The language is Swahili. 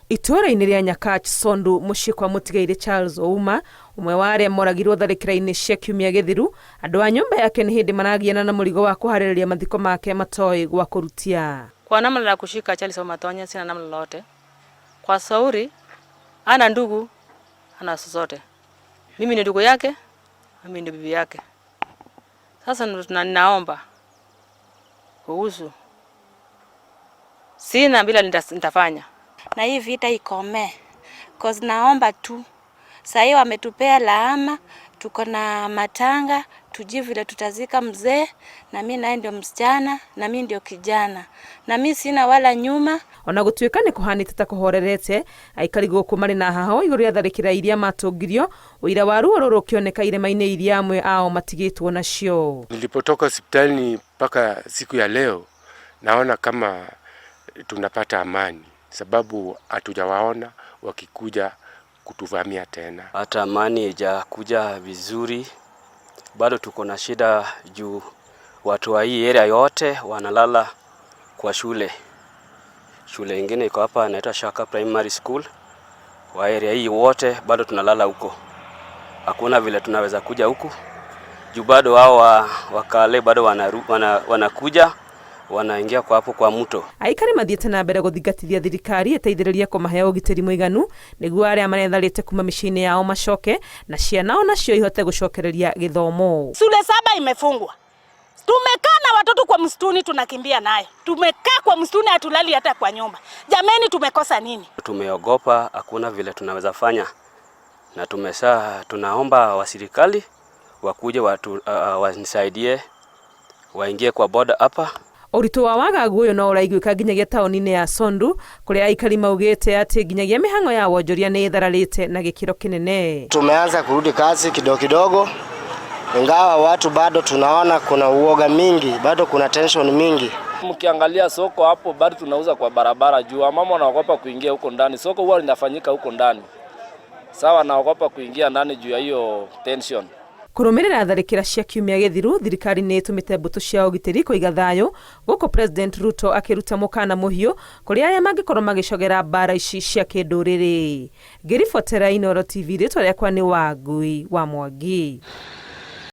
Itũra-inĩ rĩa Nyakach Sondu muciĩ kwa mũtigaire Charles Ouma, umwe wa arĩa moragirwo tharĩkĩra-inĩ cia kiumia gĩthiru, andũ a nyũmba yake nĩ hĩndĩ maragiana na mũrigo wa kuharĩrĩria mathiko make matoĩ gwa kũrutia. Kwa namna la kushika Charles Ouma Tonya sina namna lolote. Kwa Sauri ana ndugu, ana sosote. Mimi ni ndugu yake, mimi ni bibi yake. Sasa ninaomba kuhusu sina bila nitafanya. Na hii vita ikome. Cause naomba tu. Sasa wametupea laama, tuko na matanga, tujue vile tutazika mzee, na mimi naye ndio msichana, na mimi ndio kijana. Na mimi sina wala nyuma. Ona gũtuĩka nĩ kũhanĩte ta kũhorerete, aikari gũkũ marĩ na haho igũrũ rĩa tharĩkĩra iria matũngirio, ũira wa ruo rũrũ ũkĩoneka irĩma-inĩ iria amwe ao matigĩtwo nacio. Nilipotoka hospitalini mpaka siku ya leo, naona kama tunapata amani, sababu hatujawaona wakikuja kutuvamia tena. Hata amani haijakuja vizuri, bado tuko na shida juu watu wa hii area yote wanalala kwa shule. Shule ingine iko hapa inaitwa Shaka Primary School. Wa area hii wote bado tunalala huko. Hakuna vile tunaweza kuja huku. Juu bado wao wakale bado wanakuja wanaingia kwa hapo kwa mto. Aikari mathiĩte na mbere gũthingatithia thirikari ĩteithĩrĩria kũmahe ũgitĩri mũiganu nĩguo arĩa maretharĩte kuma mĩciĩ-inĩ yao macoke na ciana nacio ihote gũcokereria gĩthomo. Shule 7 imefungwa. Tumekaa na watoto kwa msituni tunakimbia nayo. Tumekaa kwa msituni hatulali hata kwa nyumba. Jameni, tumekosa nini? Tumeogopa, hakuna vile tunaweza fanya. Na tunaomba wa serikali wakuje wanisaidie waingie kwa boda hapa. Ũritũ wa wagagu ũyũ no ũraiguĩka nginyagia taũni-inĩ ya Sondu, kũrĩa aikari maugĩte atĩ nginyagia mĩhang'o ya wonjoria nĩ ĩthararĩte na gĩkĩro kĩnene. Tumeanza kurudi kazi kidogo kidogo, ingawa watu bado tunaona kuna uoga mingi, bado kuna tension mingi. Mkiangalia soko hapo bado tunauza kwa barabara juu, mama wanaogopa kuingia huko ndani. Soko huwa linafanyika huko ndani. Sawa, naogopa kuingia ndani juu ya hiyo tension. Kũrũmĩrĩra tharĩkĩra cia kiumia gĩthiru, thirikari nĩ ĩtũmĩte mbũtũ cia ũgitĩri kũiga thayũ, gũkũ President Ruto akĩruta mũkana mũhiũ kũrĩ arĩa mangĩkorwo magĩcogera mbara ici cia kĩndũrĩrĩ. Ngĩribotera Inooro TV, rĩtwa rĩakwa nĩ Wangui wa Mwangi.